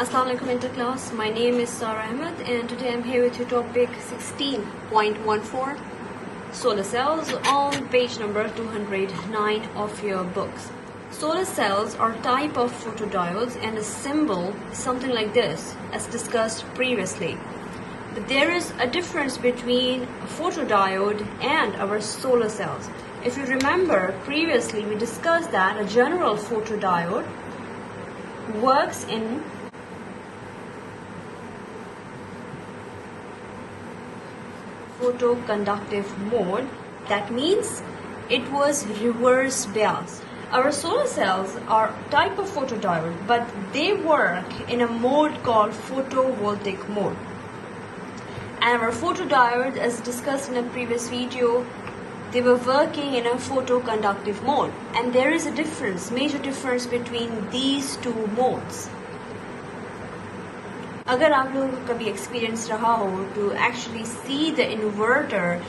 Assalamu alaikum interclass. My name is Sarah Ahmed and today I'm here with your topic 16.14 solar cells on page number 209 of your books. Solar cells are a type of photodiodes and a symbol something like this as discussed previously. But there is a difference between a photodiode and our solar cells. If you remember previously we discussed that a general photodiode works in photoconductive mode. That means it was reverse bias. Our solar cells are a type of photodiode, but they work in a mode called photovoltaic mode. And our photodiodes, as discussed in a previous video, they were working in a photoconductive mode. And there is a difference, major difference between these two modes. अगर आप लोगों को कभी experience रहा हो to actually see the inverter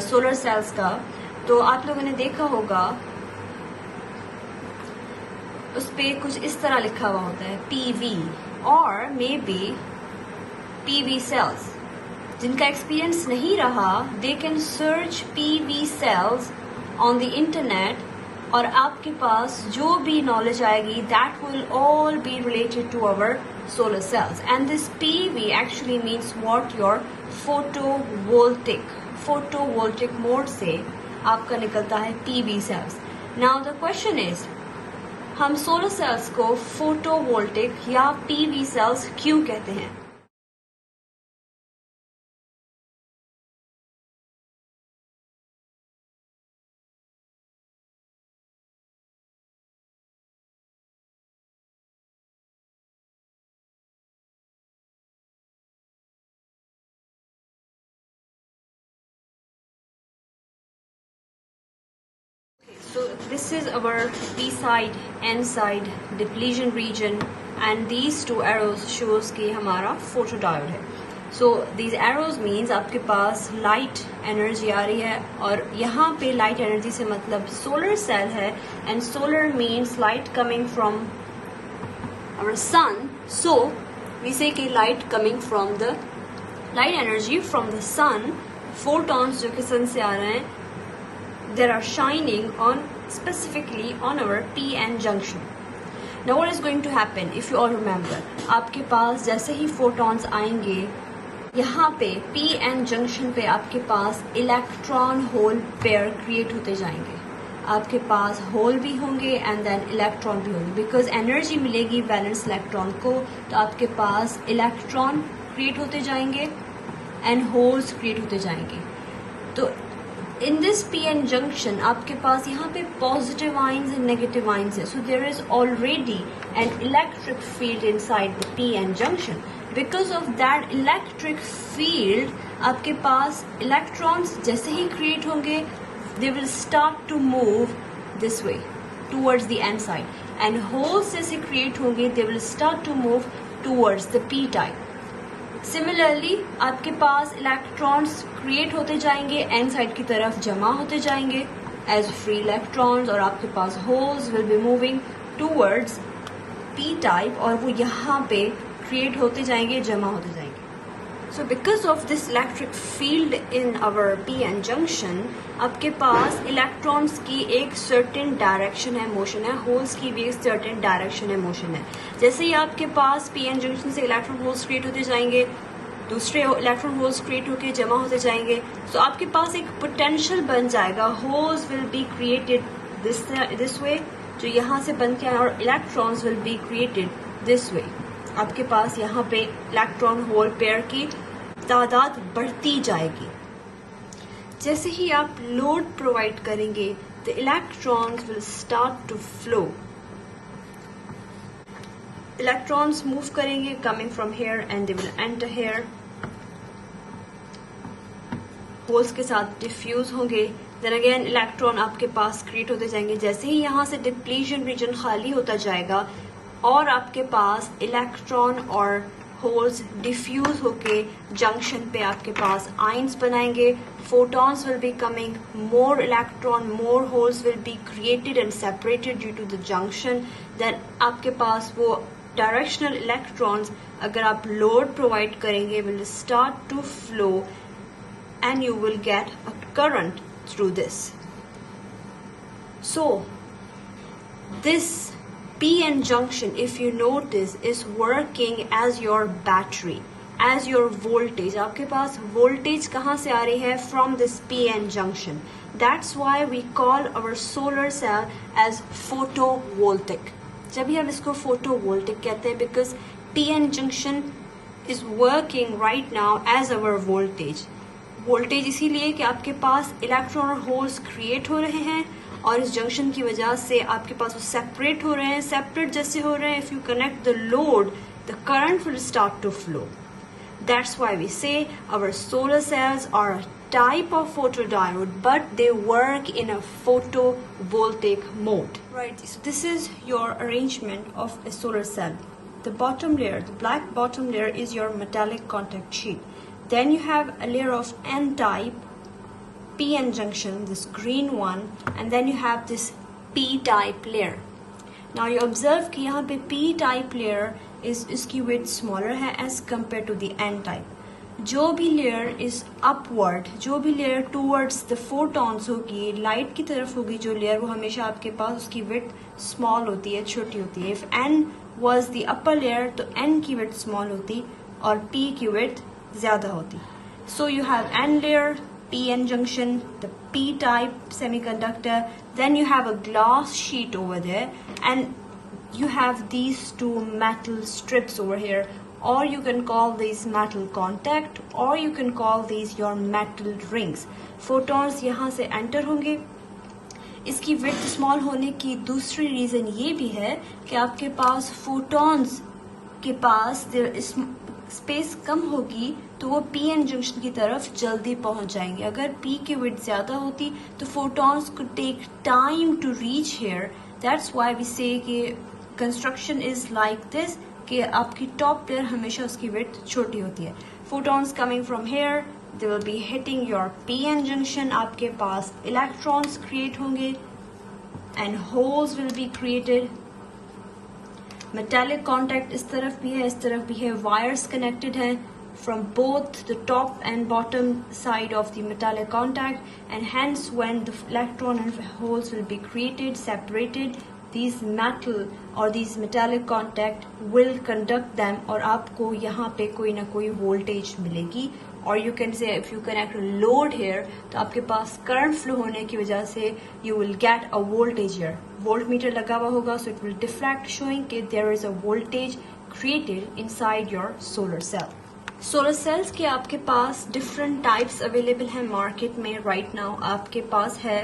solar cells का, तो आप लोगों ने देखा होगा उस पे कुछ इस तरह लिखा हुआ होता है PV और मे बी PV सेल्स. जिनका एक्सपीरियंस नहीं रहा they can search PV cells on the internet और आपके पास जो भी नॉलेज आएगी that will all be related to our solar cells. And this PV actually means what? Your photovoltaic mode से आपका निकलता है PV cells. Now the question is, हम solar cells को photovoltaic या PV cells क्यों कहते हैं? So this is our P side, N side, depletion region, and these two arrows shows कि हमारा photodiode है. So these arrows means आपके पास light energy आ रही है और यहाँ पे light energy से मतलब solar cell है, and solar means light coming from our sun. So we say कि light coming from the light energy from the sun, photons जो कि sun से आ रहे हैं, they are shining on specifically on our p-n junction. Now what is going to happen? If you all remember, आपके पास जैसे ही photons आएंगे यहाँ पे p-n junction पे आपके पास इलेक्ट्रॉन होल पेयर क्रिएट होते जाएंगे. आपके पास होल भी होंगे एंड देन इलेक्ट्रॉन भी होंगे बिकॉज एनर्जी मिलेगी वैलेंस इलेक्ट्रॉन को, तो आपके पास इलेक्ट्रॉन क्रिएट होते जाएंगे एंड होल्स क्रिएट होते जाएंगे. तो in this p-n junction आपके पास यहाँ पे positive ions and negative ions है. So there is already an electric field inside the p-n junction. Because of that electric field आपके पास electrons जैसे ही create होंगे they will start to move this way towards the n side, and holes जैसे create होंगे they will start to move towards the p type. Similarly आपके पास electrons create होते जाएंगे N side की तरफ जमा होते जाएंगे एज फ्री इलेक्ट्रॉन्स, और आपके पास holes will be moving towards P type और वो यहाँ पे क्रिएट होते जाएंगे, जमा होते जाएंगे. So because of this electric field in our p-n junction आपके पास इलेक्ट्रॉन्स की एक सर्टेन डायरेक्शन है, मोशन है, होल्स की भी एक सर्टेन डायरेक्शन है, मोशन है. जैसे ही आपके पास p-n जंक्शन से इलेक्ट्रॉन होल्स क्रिएट होते जाएंगे, दूसरे इलेक्ट्रॉन होल्स क्रिएट होकर जमा होते जाएंगे, सो आपके पास एक पोटेंशियल बन जाएगा. Holes will be created this way जो यहाँ से बनते हैं और electrons will be created this way. आपके पास यहाँ पे इलेक्ट्रॉन होल पेयर की तादाद बढ़ती जाएगी. जैसे ही आप लोड प्रोवाइड करेंगे the electrons will start to flow. Electrons move करेंगे coming from here and they will enter here, holes के साथ डिफ्यूज होंगे. देन अगेन इलेक्ट्रॉन आपके पास क्रिएट होते जाएंगे. जैसे ही यहाँ से डिप्लीशन रीजन खाली होता जाएगा और आपके पास इलेक्ट्रॉन और होल्स डिफ्यूज होके जंक्शन पे आपके पास आयंस बनाएंगे. photons will be coming, more electron, more holes will be created and separated due to the junction. Then आपके पास वो directional electrons अगर आप load provide करेंगे will start to flow and you will get a current through this. So this PN junction, if you notice, is working as your battery, as your voltage. आपके पास voltage कहाँ से आ रही है? From this PN junction. That's why we call our solar cell as photovoltaic. जब भी हम इसको photovoltaic कहते हैं, because PN junction is working right now as our voltage. Voltage इसीलिए कि आपके पास इलेक्ट्रॉन और होल्स क्रिएट हो रहे हैं और इस जंक्शन की वजह से आपके पास वो सेपरेट हो रहे हैं. सेपरेट जैसे हो रहे हैं, if you connect the load, the current will start to flow. That's why we say our solar cells are a type of photodiode, but they work in a photovoltaic mode. Right, so this is your arrangement of a solar cell. The bottom layer, the black bottom layer, is your metallic contact sheet. Then you have a layer of N-type PN junction, this green one, and then you have this P-type layer. Now you observe कि यहाँ पे P-type layer is इसकी width smaller है as compared to the N-type. जो भी layer is upward, जो भी layer towards the photons होगी, light की तरफ होगी जो layer, वो हमेशा आपके पास उसकी width small होती है, छोटी होती है. If N was the upper layer, तो N की width small होती और P की width ज़्यादा होती. So you have N layer, PN junction, the P-type semiconductor, then you have a glass sheet over there, and you have these two metal strips over here, or you can call these metal contact, or you can call these your metal rings. Photons यहाँ से enter होंगे. इसकी width small होने की दूसरी reason ये भी है कि आपके पास photons के पास स्पेस कम होगी तो वो PN जंक्शन की तरफ जल्दी पहुंच जाएंगे. अगर P की width ज़्यादा होती तो photons could take time to reach here. That's why we say कि construction is like this, कि आपकी top layer हमेशा उसकी width छोटी होती है. Photons coming from here, they will be hitting your PN junction. आपके पास electrons create होंगे and holes will be created. Metallic contact इस तरफ भी है, इस तरफ भी है. Wires connected हैं from both the top and bottom side of the metallic contact, and hence when the electron and holes will be created, separated, these metal or these metallic contact will conduct them और आपको यहाँ पे कोई ना कोई voltage मिलेगी. Or you can say if you connect a load here, तो आपके पास current flow होने की वजह से you will get a voltage here. Voltmeter लगा हुआ होगा, so it will deflect, showing that there is a voltage created inside your solar cell. Solar cells के आपके पास different types available हैं market में right now. आपके पास है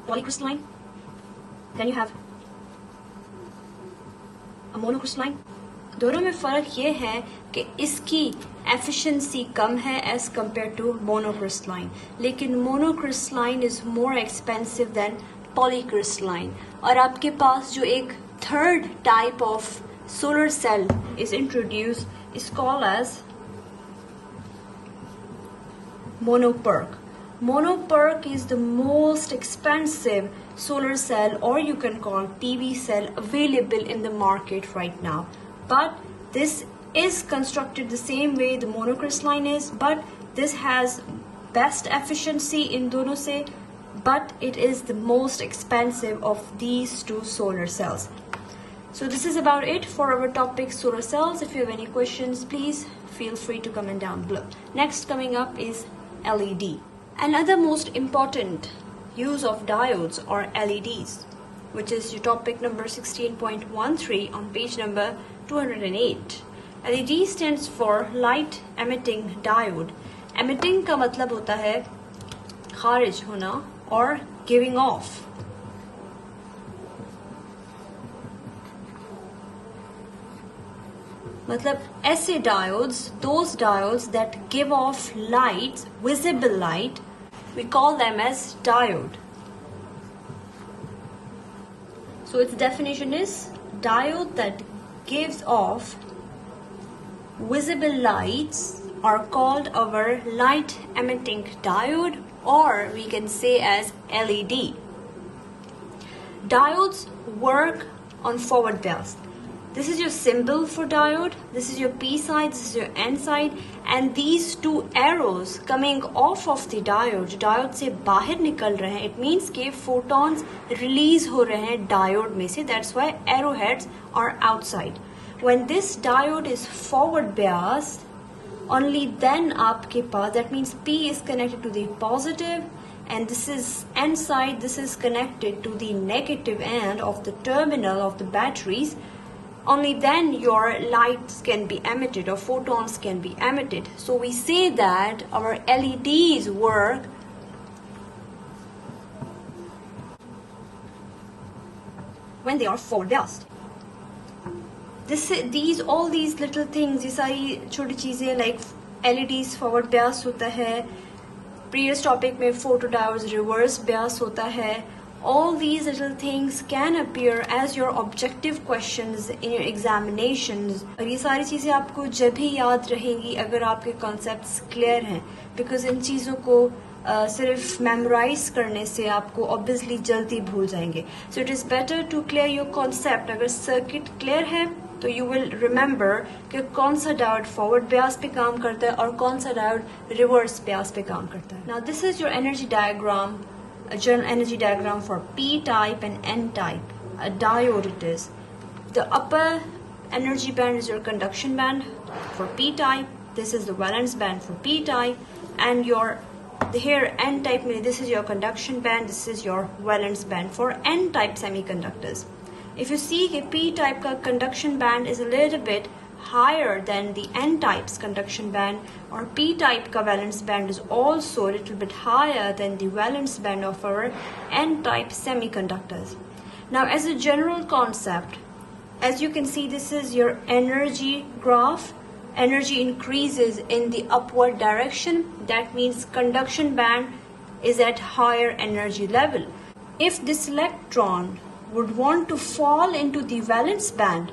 polycrystalline, then you have a monocrystalline. दोनों में फ़र्क ये है कि इसकी एफिशिएंसी कम है एज कम्पेयर टू मोनोक्रिस्टलाइन, लेकिन monocrystalline is more expensive than polycrystalline. और आपके पास जो एक third type of solar cell is introduce is called as monoPERC. monoPERC is the most expensive solar cell, or you can call PV cell, available in the market right now. But this is constructed the same way the monocrystalline is, but this has best efficiency in dono se, but it is the most expensive of these two solar cells. So this is about it for our topic solar cells. If you have any questions, please feel free to comment down below. Next coming up is LED. Another most important use of diodes or LEDs, which is your topic number 16.13 on page number 208. LED stands for light emitting diode. Emitting का मतलब होता है खारिज होना और giving off. मतलब ऐसे diodes, those diodes that give off light, visible light, we call them as diode. So its definition is diode that gives off visible lights are called our light emitting diode, or we can say as LED. Diodes work on forward bias. This is your symbol for diode, this is your P side, this is your N side, and these two arrows coming off of the diode, जो diode से बाहर निकल रहे हैं, it means कि photons release हो रहे हैं diode में से, that's why arrowheads are outside. When this diode is forward biased, only then आपके पास, that means P is connected to the positive, and this is N side, this is connected to the negative end of the terminal of the batteries. Only then your lights can be emitted or photons can be emitted. So we say that our LEDs work when they are forward biased. All these little things, ये सारी छोटी चीजें like LEDs forward biased होता है, previous topic में photodiodes reverse biased होता है. All these little things can appear as your objective questions in your examinations. और ये सारी चीज़ें आपको जब ही याद रहेंगी अगर आपके concepts clear हैं, because इन चीज़ों को सिर्फ memorize करने से आपको obviously जल्दी भूल जाएंगे. So it is better to clear your concept. अगर circuit clear है तो you will remember कि कौन सा diode forward bias पे काम करता है और कौन सा diode reverse bias पे काम करता है. Now this is your energy diagram. A general energy diagram for P type and N type. A diode it is. The upper energy band is your conduction band for P type. This is the valence band for P type. And here N type, this is your conduction band. This is your valence band for N type semiconductors. If you see the P type ka conduction band is a little bit higher than the N type's conduction band, or P type ka valence band is also a little bit higher than the valence band of our N type semiconductors. Now as a general concept, as you can see, this is your energy graph. Energy increases in the upward direction. That means conduction band is at higher energy level. If this electron would want to fall into the valence band,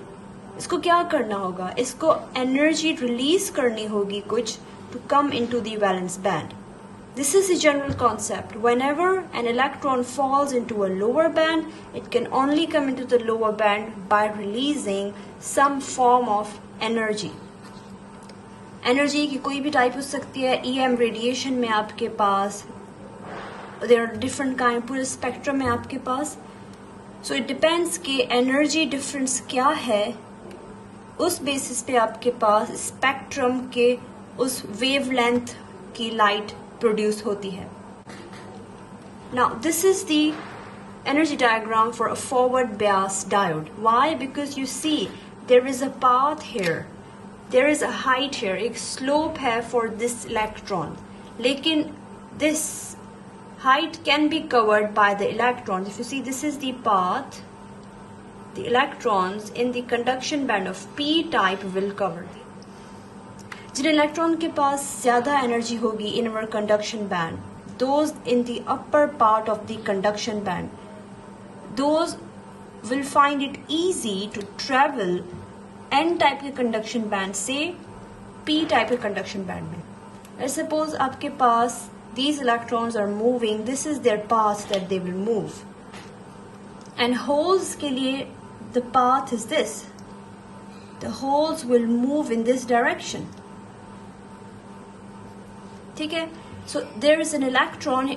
इसको क्या करना होगा? इसको energy release करनी होगी कुछ to come into the valence band. This is a general concept. Whenever an electron falls into a lower band, it can only come into the lower band by releasing some form of energy. Energy की कोई भी type हो सकती है. EM radiation में आपके पास, there are different kind, पूरे spectrum में आपके पास. So it depends कि energy difference क्या है, उस बेसिस पे आपके पास स्पेक्ट्रम के उस वेवलेंथ की लाइट प्रोड्यूस होती है. Now this is the energy diagram for a forward bias diode. Why? Because you see there is a path here, there is a height here, एक slope है for this electron, लेकिन this height can be covered by the electrons. If you see, this is the path, the electrons in the conduction band of P type will cover. जिन electron के पास ज़्यादा energy होगी in our conduction band, those in the upper part of the conduction band, those will find it easy to travel N type के conduction band से P type के conduction band में. Let's suppose आपके पास these electrons are moving, this is their path that they will move. And holes के लिए the path is this. The holes will move in this direction. ठीक है? So there is an electron,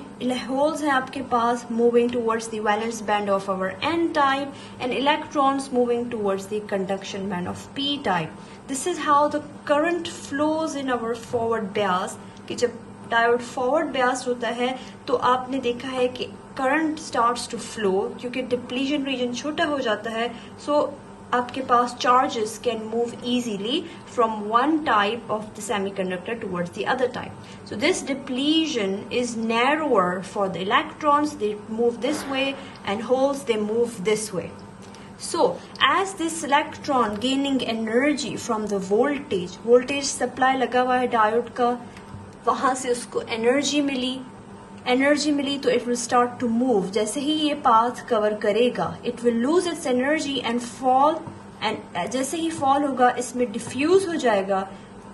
holes हैं आपके पास moving towards the valence band of our N type, and electrons moving towards the conduction band of P type. This is how the current flows in our forward bias. कि जब diode forward बियास्ड होता है तो आपने देखा है कि current starts to flow, क्योंकि डिप्लीशन रीजन छोटा हो जाता है. सो आपके पास charges can move easily from one type of the semiconductor towards the other type. So this depletion is narrower for the electrons, they move this way, and holes they move this way. So as this electron gaining energy from the voltage supply लगा हुआ है diode का, वहां से उसको energy मिली तो it will start to move. जैसे ही ये पाथ कवर करेगा it will lose its energy and fall, and जैसे ही फॉल होगा इसमें डिफ्यूज हो जाएगा.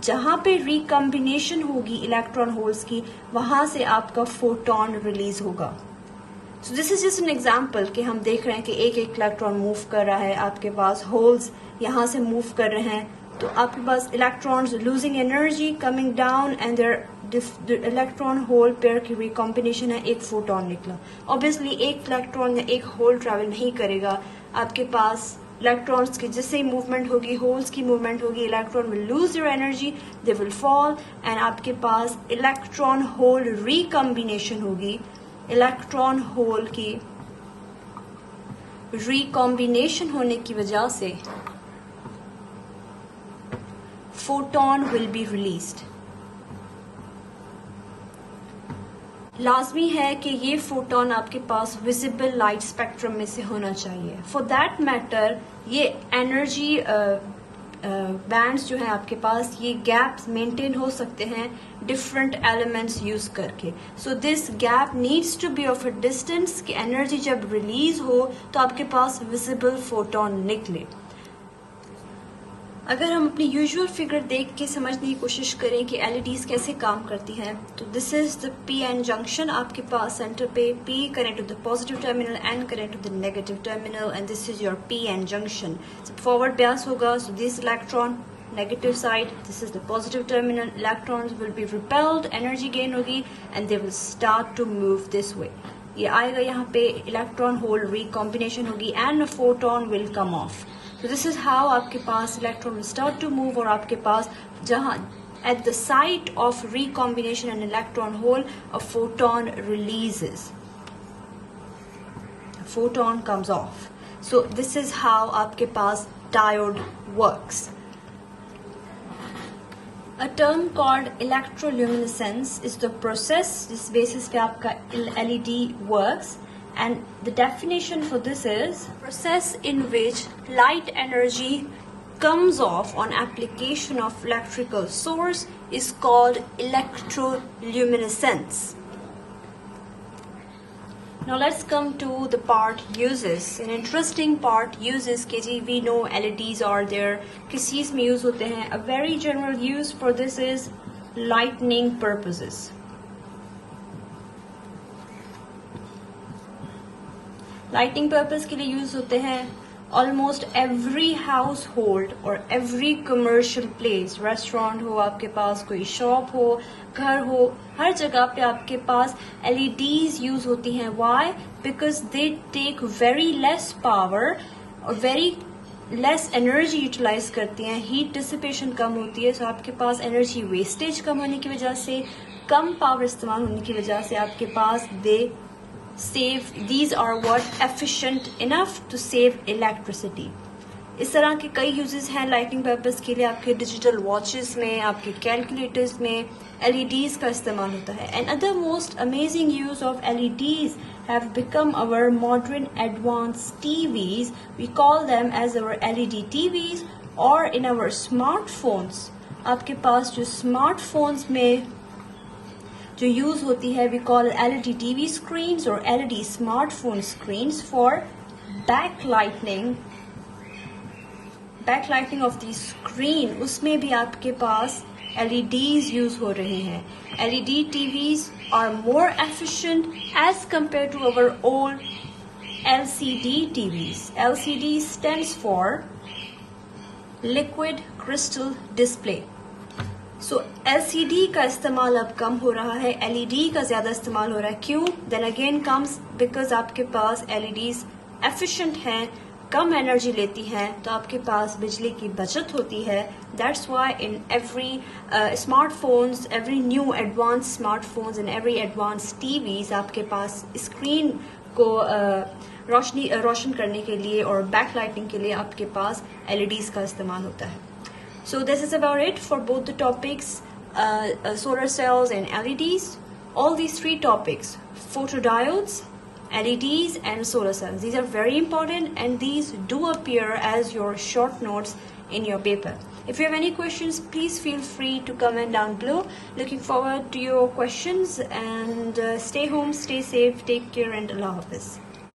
जहां पे रिकम्बिनेशन होगी इलेक्ट्रॉन होल्स की, वहां से आपका फोटोन रिलीज होगा. So this is just an example कि हम देख रहे हैं कि एक एक इलेक्ट्रॉन मूव कर रहा है, आपके पास होल्स यहाँ से मूव कर रहे हैं, तो आपके पास electrons losing energy coming down and there electron hole pair की रिकॉम्बिनेशन है, एक फोटोन निकला। ऑब्वियसली एक इलेक्ट्रॉन या एक होल ट्रैवल नहीं करेगा, आपके पास इलेक्ट्रॉन्स की जिससे मूवमेंट होगी, होल्स की मूवमेंट होगी, electron will lose their energy, they will fall, and आपके पास इलेक्ट्रॉन होल रिकॉम्बिनेशन होगी। इलेक्ट्रॉन होल की रिकॉम्बिनेशन होने की वजह से फोटोन विल बी रिलीज्ड। लाजमी है कि ये फोटोन आपके पास विजिबल लाइट स्पेक्ट्रम में से होना चाहिए। फॉर दैट मैटर ये एनर्जी बैंड्स जो है आपके पास, ये गैप्स मेंटेन हो सकते हैं डिफरेंट एलिमेंट्स यूज करके। So this gap needs to be of a distance कि एनर्जी जब रिलीज हो तो आपके पास विजिबल फोटोन निकले। अगर हम अपनी यूजुअल फिगर देख के समझने की कोशिश करें कि एलईडीज कैसे काम करती हैं, तो this is the P N junction, आपके पास सेंटर पे P connect to the positive terminal, N connect to the negative terminal, and this is your P N junction. जब फॉरवर्ड बायस होगा, so this electron negative side, this is the positive terminal, electrons will be repelled, energy gain होगी, and they will start to move this way. ये आएगा यहाँ पे, electron hole recombination होगी, and a photon will come of. So this is how आपके पास electron will start to move, और आपके पास जहाँ at the site of recombination and electron hole a photon releases, a photon comes off. So this is how आपके पास diode works. A term called electroluminescence is the process जिस basis पे आपका LED works. And the definition for this is process in which light energy comes off on application of electrical source is called electroluminescence. Now let's come to the part uses. An interesting part uses के जी we know LEDs are there, किस चीज में use होते हैं. A very general use for this is lighting purposes. Lighting purpose के लिए use होते हैं. ऑलमोस्ट एवरी हाउस होल्ड और एवरी कमर्शियल प्लेस, रेस्टोरेंट हो, आपके पास कोई शॉप हो, घर हो, हर जगह पे आपके पास एलईडीज यूज होती हैं. Why? Because they take very less power और वेरी लेस एनर्जी यूटिलाइज करती हैं. हीट डिसिपेशन कम होती है, सो आपके पास एनर्जी वेस्टेज कम होने की वजह से, कम पावर इस्तेमाल होने की वजह से आपके पास दे save, these are what efficient enough to save electricity. इस तरह के कई यूजेस हैं लाइटिंग पर्पस के लिए. आपके डिजिटल वॉचेस में, आपके कैलकुलेटर्स में एलईडीज का इस्तेमाल होता है. And other most amazing use of LEDs have become our modern advanced TVs. We call them as our LED TVs, or in our smartphones. आपके पास जो स्मार्टफोन्स में जो यूज होती है, we call LED TV screens or LED smartphone screens for backlighting of the screen. उसमें भी आपके पास LEDs यूज हो रहे हैं. LED TVs are more efficient as compared to our old LCD TVs. LCD stands for liquid crystal display. So LCD का इस्तेमाल अब कम हो रहा है, LED का ज़्यादा इस्तेमाल हो रहा है. क्यों? देन अगेन कम्स बिकॉज आपके पास LEDs एफिशिएंट हैं, कम एनर्जी लेती हैं, तो आपके पास बिजली की बचत होती है. That's why in every smartphones, every new advance smartphones and every advance TVs आपके पास स्क्रीन को रोशन करने के लिए और बैकलाइटिंग के लिए आपके पास LEDs का इस्तेमाल होता है. So this is about it for both the topics, solar cells and LEDs. All these three topics, photodiodes, LEDs and solar cells, these are very important, and these do appear as your short notes in your paper. If you have any questions, please feel free to comment down below. Looking forward to your questions, and stay home, stay safe, take care, and Allah Hafiz.